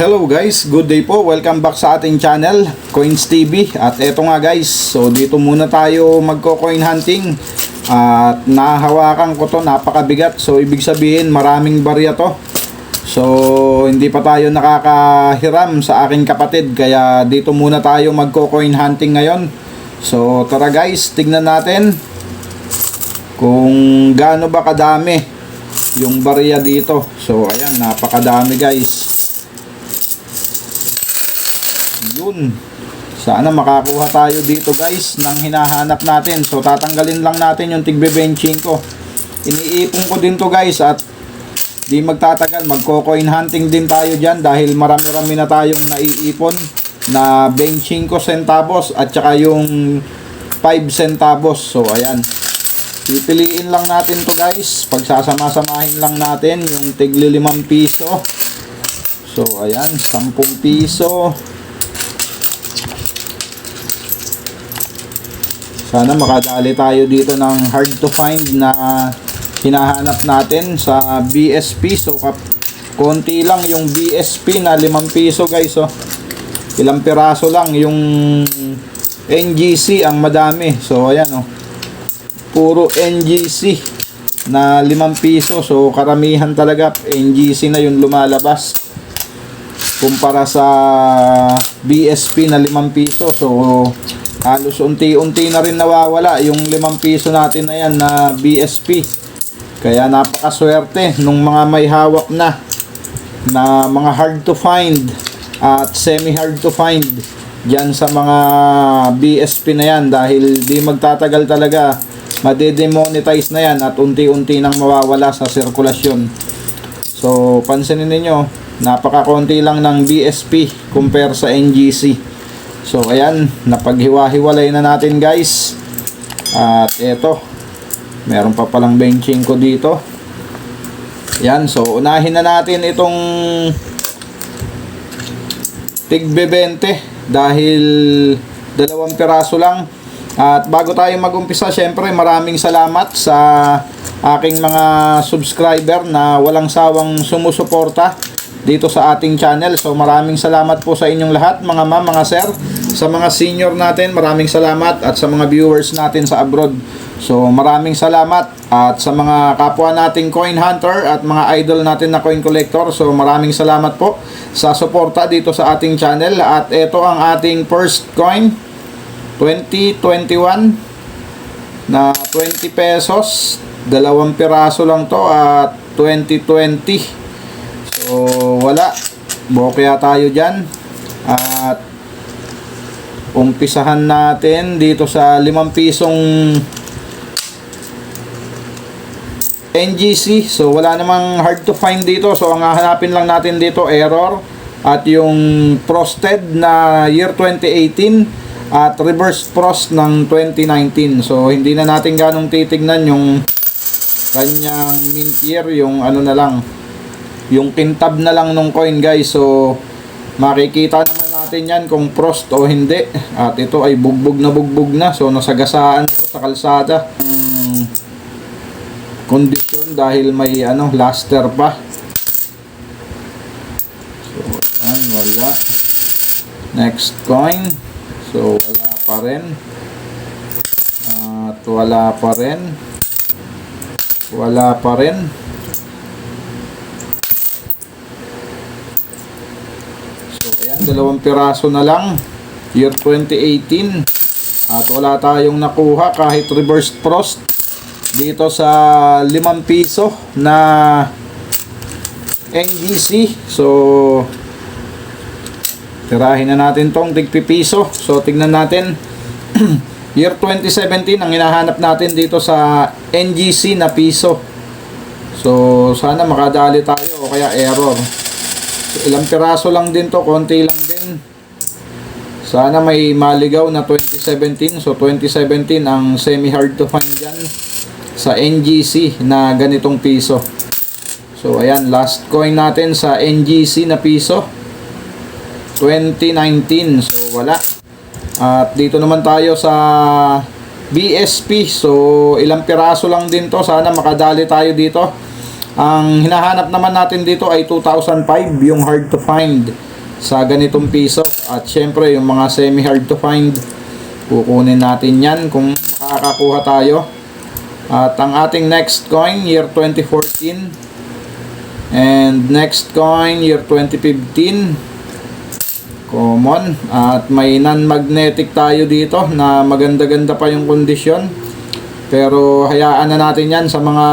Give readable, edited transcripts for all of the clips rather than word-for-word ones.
Hello guys, good day po. Welcome back sa ating channel, Coins TV. At eto nga guys, so dito muna tayo magko-coin hunting. At nahahawakan ko to, napakabigat. So ibig sabihin maraming barya to. So hindi pa tayo nakakahiram sa aking kapatid, kaya dito muna tayo magko-coin hunting ngayon. So tara guys, tignan natin kung gaano ba kadami yung barya dito. So ayan, napakadami guys. Yun, sana makakuha tayo dito guys ng hinahanap natin. So tatanggalin lang natin yung tigbe-benching ko. Iniipon ko din to guys, at di magtatagal magko-coin hunting din tayo dyan, dahil marami-rami na tayong naiipon na benching ko centavos at saka yung 5 centavos. So ayan, pipiliin lang natin to guys. Pagsasama-samahin lang natin yung tigli 5 piso. So ayan, 10 piso. Sana makadali tayo dito ng hard to find na hinahanap natin sa BSP. So konti lang yung BSP na 5 piso guys. So ilang piraso lang yung NGC ang madami. So ayan oh, puro NGC na 5 piso. So karamihan talaga NGC na yung lumalabas kumpara sa BSP na 5 piso. So halos unti-unti na rin nawawala yung 5 piso natin na yan na BSP. Kaya napakaswerte nung mga may hawak na mga hard to find at semi hard to find dyan sa mga BSP na yan, dahil di magtatagal talaga madedemonetize na yan at unti-unti nang mawawala sa sirkulasyon. So pansinin ninyo, napakakonti lang ng BSP compare sa NGC. So ayan, napaghiwa-hiwalay na natin guys. At eto, meron pa palang benching ko dito. Yan, so unahin na natin itong tigbe 20 dahil 2 piraso lang. At bago tayo mag-umpisa, syempre maraming salamat sa aking mga subscriber na walang sawang sumusuporta dito sa ating channel. So maraming salamat po sa inyong lahat, mga ma'am, mga sir. Sa mga senior natin, maraming salamat, at sa mga viewers natin sa abroad. So maraming salamat, at sa mga kapwa nating coin hunter at mga idol natin na coin collector. So maraming salamat po sa suporta dito sa ating channel. At ito ang ating first coin 2021 na 20 pesos. 2 piraso lang to at 2020. So wala, bokya tayo dyan. At umpisahan natin dito sa 5 pisong NGC. So wala namang hard to find dito. So ang hahanapin lang natin dito, error at yung frosted na year 2018 at reverse frost ng 2019. So hindi na natin ganong titignan yung kanyang mint year, yung ano na lang, yung kintab na lang nung coin guys. So makikita naman natin yan kung frost o hindi. At ito ay bugbog na. So nasagasaan ito sa kalsada kondisyon dahil may luster pa. So yan, wala. Next coin. So wala pa rin. At wala pa rin. Wala pa rin. So ayan, 2 piraso na lang, year 2018. At wala tayong nakuha kahit reverse frost dito sa 5 piso na NGC. So tirahin na natin tong tigpipiso. So tignan natin year 2017 ang hinahanap natin dito sa NGC na piso. So sana makadali tayo o kaya error. So, ilang piraso lang din to, konti lang din. Sana may maligaw na 2017. So 2017 ang semi hard to find dyan sa NGC na ganitong piso. So ayan, last coin natin sa NGC na piso 2019. So wala. At dito naman tayo sa BSP. So ilang piraso lang din to, sana makadali tayo dito. Ang hinahanap naman natin dito ay 2005, yung hard to find sa ganitong piso. At syempre yung mga semi hard to find, kukunin natin yan kung makakakuha tayo. At ang ating next coin, year 2014, and next coin, year 2015, common. At may non-magnetic tayo dito na maganda-ganda pa yung kondisyon, pero hayaan na natin yan sa mga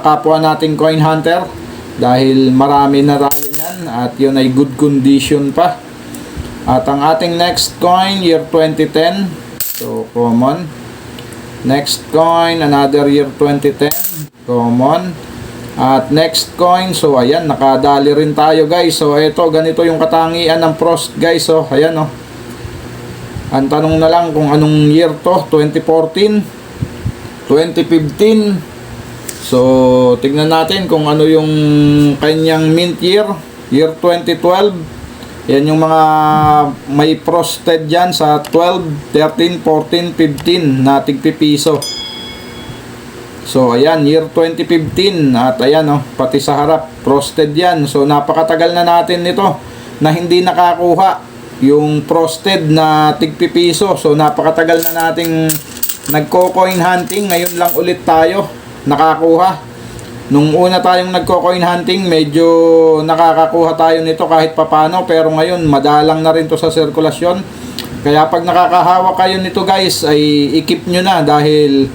kapwa nating coin hunter dahil marami na tayo yan at yun ay good condition pa. At ang ating next coin, year 2010, so common. Next coin, another year 2010, common. At next coin, so ayan, nakadali rin tayo guys. So ito, ganito yung katangian ng Frost guys. So ayan oh. Ang tanong na lang kung anong year to, 2014, 2015. So tignan natin kung ano yung kanyang mint year, year 2012. Yan yung mga may frosted dyan sa 12, 13, 14, 15 na tigpipiso. So ayan, year 2015 at ayan oh, pati sa harap frosted yan. So napakatagal na natin nito na hindi nakakuha yung frosted na tigpipiso. So napakatagal na nating nagko-coin hunting, ngayon lang ulit tayo nakakuha. Nung una tayong nagko-coin hunting, medyo nakakakuha tayo nito kahit papano, pero ngayon madalang na rin to sa sirkulasyon. Kaya pag nakakahawa kayo nito guys, ay i-keep nyo na dahil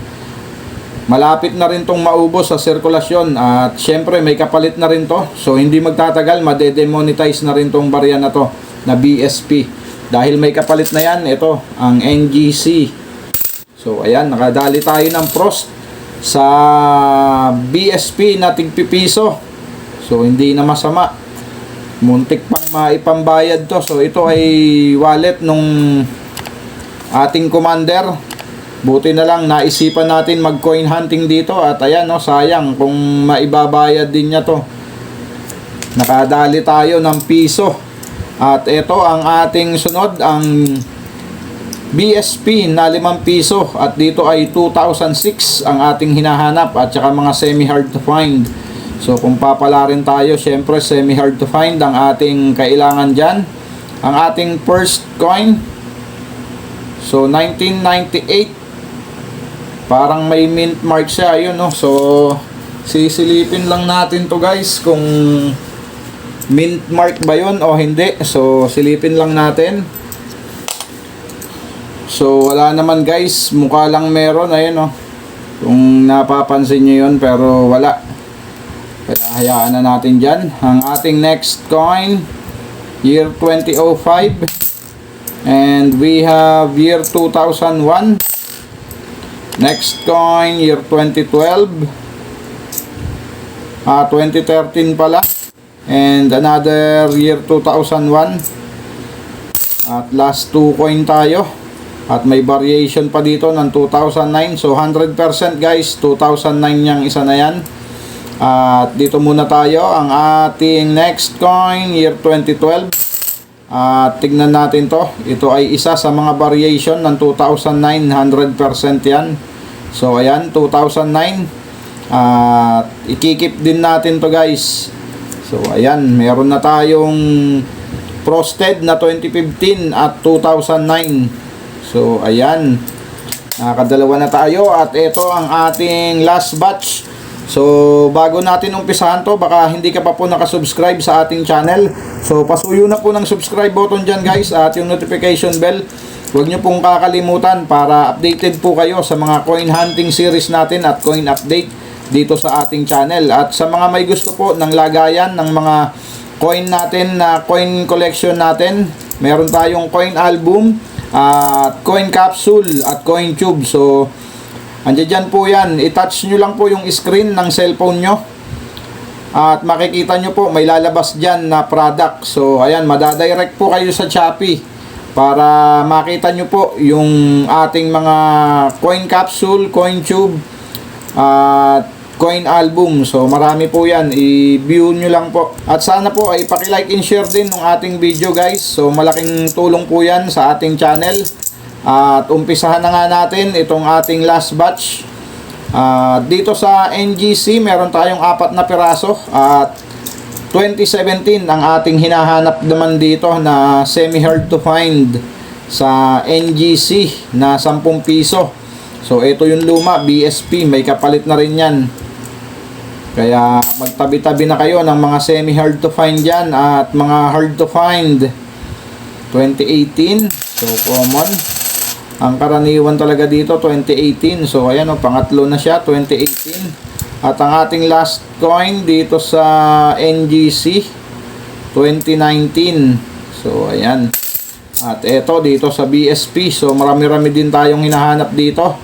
malapit na rin tong maubos sa sirkulasyon. At syempre may kapalit na rin to, so hindi magtatagal, madedemonetize na rin tong barya na to na BSP. Dahil may kapalit na yan, ito ang NGC. So ayan, nakadali tayo ng Frost sa BSP na tigpipiso. So hindi na masama, muntik pang maipambayad to. So ito ay wallet nung ating commander. Buti na lang naisipan natin mag coin hunting dito. At ayan no, sayang kung maibabayad din niya to. Nakadali tayo ng piso. At ito ang ating sunod, ang BSP na 5 piso. At dito ay 2006 ang ating hinahanap at saka mga semi hard to find. So kung papala rin tayo, syempre semi hard to find ang ating kailangan dyan. Ang ating first coin, so 1998, parang may mint mark siya, ayun no. So sisilipin lang natin to guys kung mint mark ba yun o hindi. So silipin lang natin. So wala naman guys, mukha lang meron, ayun oh. Kung napapansin nyo yun, pero wala. Kaya hayaan na natin dyan. Ang ating next coin, year 2005, and we have year 2001. Next coin, year 2012, 2013 pala, and another year 2001. At last 2 coin tayo. At may variation pa dito ng 2009. So 100% guys, 2009 yung isa na yan. At dito muna tayo. Ang ating next coin, year 2012. At tignan natin to. Ito ay isa sa mga variation ng 2009. 100% yan. So ayan, 2009. At ikikip din natin to guys. So ayan, meron na tayong frosted na 2015 at 2009. So ayan, nakadalawa na tayo at ito ang ating last batch. So bago natin umpisahan to, baka hindi ka pa po nakasubscribe sa ating channel. So pasuyo na po ng subscribe button dyan guys at yung notification bell. Huwag nyo pong kakalimutan para updated po kayo sa mga coin hunting series natin at coin update dito sa ating channel. At sa mga may gusto po ng lagayan ng mga coin natin na coin collection natin, meron tayong coin album at coin capsule at coin tube. So andyan dyan po yan, i-touch nyo lang po yung screen ng cellphone nyo at makikita nyo po may lalabas dyan na product. So ayan, madadirect po kayo sa Shopee para makita nyo po yung ating mga coin capsule, coin tube at coin album. So marami po yan, i-view nyo lang po. At sana po ay paki-like and share din ng ating video guys. So malaking tulong po yan sa ating channel. At umpisahan na nga natin itong ating last batch. Dito sa NGC meron tayong 4 na piraso. At 2017 ang ating hinahanap naman dito na semi hard to find sa NGC na 10 piso. So ito yung luma, BSP, may kapalit na rin yan. Kaya magtabi-tabi na kayo ng mga semi hard to find yan at mga hard to find 2018. So common. Ang karaniwan talaga dito 2018. So ayan pangatlo na siya, 2018. At ang ating last coin dito sa NGC 2019. So ayan. At ito dito sa BSP. So marami-rami din tayong hinahanap dito.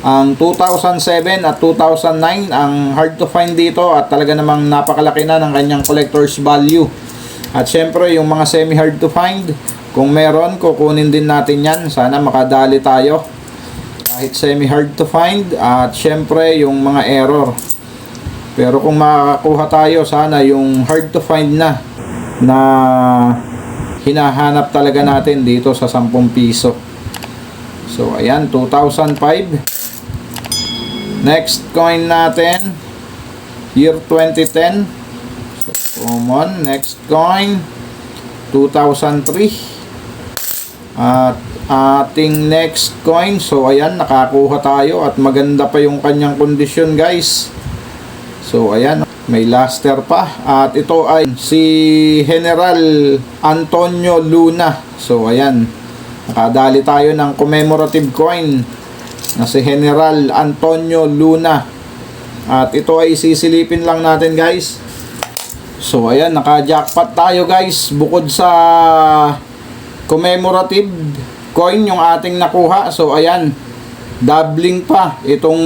Ang 2007 at 2009 ang hard to find dito at talaga namang napakalaki na ng kanyang collector's value. At syempre yung mga semi hard to find, kung meron kukunin din natin yan. Sana makadali tayo kahit semi hard to find. At syempre yung mga error. Pero kung makakakuha tayo, sana yung hard to find na hinahanap talaga natin dito sa 10 piso. So ayan, 2005. Next coin natin, year 2010. So common. Next coin, 2003. At ating next coin, so ayan, nakakuha tayo at maganda pa yung kanyang kondisyon, guys. So ayan, may luster pa. At ito ay si General Antonio Luna. So ayan, nakadali tayo ng commemorative coin na si General Antonio Luna. At ito ay sisilipin lang natin, guys. So ayan, naka-jackpot tayo, guys. Bukod sa commemorative coin yung ating nakuha. So ayan, doubling pa itong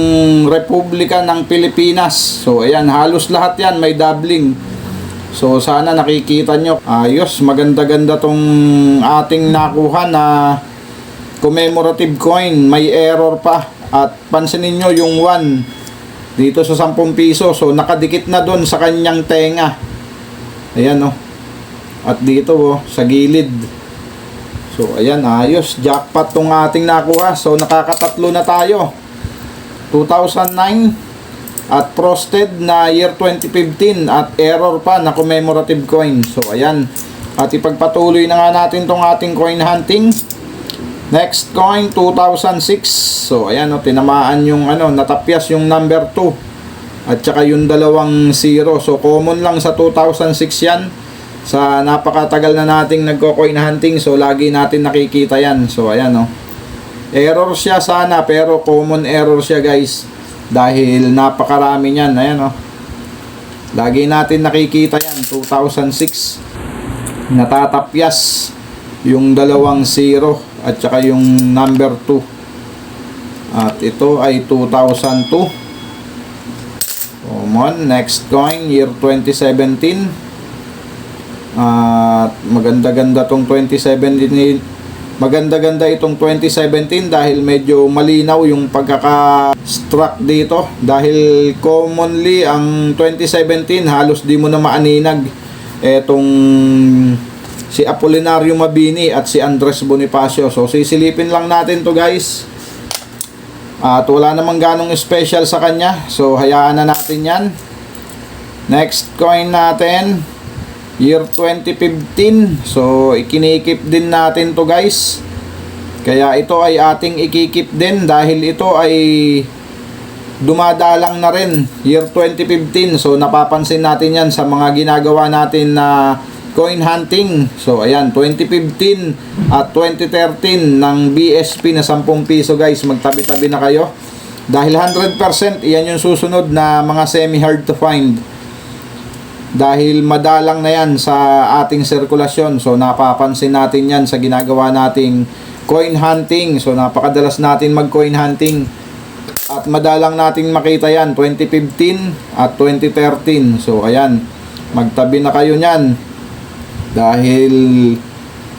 Republika ng Pilipinas. So ayan, halos lahat yan may doubling. So sana nakikita nyo, ayos, maganda-ganda tong ating nakuha na commemorative coin. May error pa. At pansinin nyo yung 1 dito sa 10 piso. So nakadikit na doon sa kanyang tenga. Ayan At dito sa gilid. So ayan, ayos, jackpot tong ating nakuha. So nakakatatlo na tayo. 2009 at frosted na year 2015 at error pa na commemorative coin. So ayan, at ipagpatuloy na nga natin tong ating coin hunting. Next coin, 2006. So ayan tinamaan yung natapyas yung number 2 at saka yung dalawang 0. So common lang sa 2006 yan. Sa napakatagal na nating nagko-coin hunting, so lagi natin nakikita yan. So ayan error siya sana, pero common error siya, guys, dahil napakarami niyan. Ayan lagi natin nakikita yan. 2006 natatapyas yung dalawang 0 at saka yung number 2. At ito ay 2002 common. Next coin, year 2017. At maganda-ganda tong 2017. Maganda-ganda itong 2017 dahil medyo malinaw yung pagkaka-struck dito. Dahil commonly ang 2017 halos di mo na maaninag etong si Apolinario Mabini at si Andres Bonifacio. So sisilipin lang natin to, guys. At wala namang ganong special sa kanya. So hayaan na natin yan. Next coin natin, year 2015. So ikinikip din natin to, guys. Kaya ito ay ating ikikip din dahil ito ay dumadalang na rin, year 2015. So napapansin natin yan sa mga ginagawa natin na coin hunting. So ayan, 2015 at 2013 ng BSP na 10 piso, guys. Magtabi-tabi na kayo dahil 100% iyan yung susunod na mga semi hard to find. Dahil madalang na yan sa ating sirkulasyon. So napapansin natin yan sa ginagawa nating coin hunting. So napakadalas natin mag coin hunting at madalang nating makita yan 2015 at 2013. So ayan, magtabi na kayo nyan dahil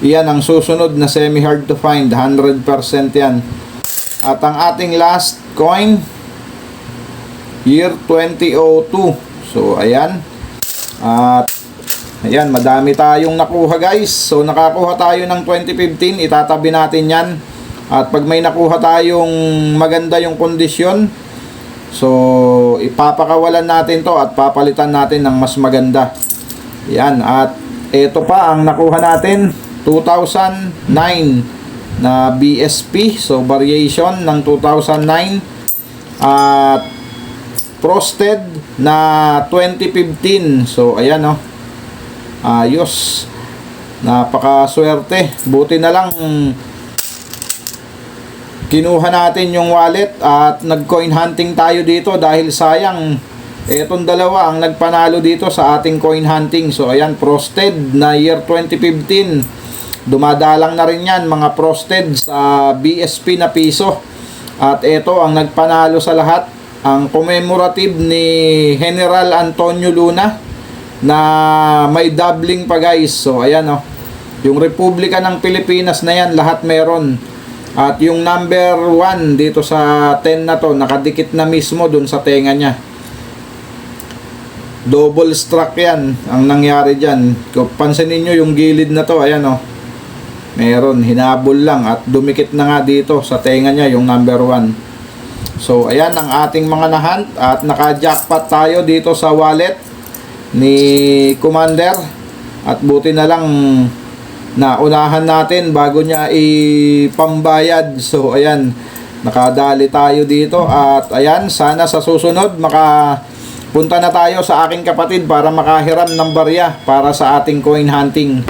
iyan ang susunod na semi hard to find. 100% yan. At ang ating last coin, year 2002. So ayan, at ayan, madami tayong nakuha, guys. So nakakuha tayo ng 2015, itatabi natin yan. At pag may nakuha tayong maganda yung kondisyon, so ipapakawalan natin to at papalitan natin ng mas maganda. Yan, at ito pa ang nakuha natin, 2009 na BSP. So variation ng 2009 at frosted na 2015. So ayan, oh. Ayos. Napakaswerte. Buti na lang kinuha natin yung wallet at nag-coin hunting tayo dito dahil sayang etong dalawa ang nagpanalo dito sa ating coin hunting. So ayan, frosted na year 2015. Dumadalang na rin yan mga frosted sa BSP na piso. At ito ang nagpanalo sa lahat, ang commemorative ni General Antonio Luna na may doubling pa guys. So ayan, oh. Yung Republika ng Pilipinas na yan, lahat meron. At yung number 1 dito sa 10 na to, nakadikit na mismo dun sa tenga niya. Double struck yan ang nangyari dyan. Kung pansinin nyo yung gilid na to, ayan, oh. Meron, hinabol lang at dumikit na nga dito sa tenga niya yung number 1. So ayan ang ating mga nahunt at naka-jackpot tayo dito sa wallet ni Commander. At buti na lang na unahan natin bago niya ipambayad. So ayan, nakadali tayo dito. At ayan, sana sa susunod punta na tayo sa aking kapatid para makahiram ng barya para sa ating coin hunting.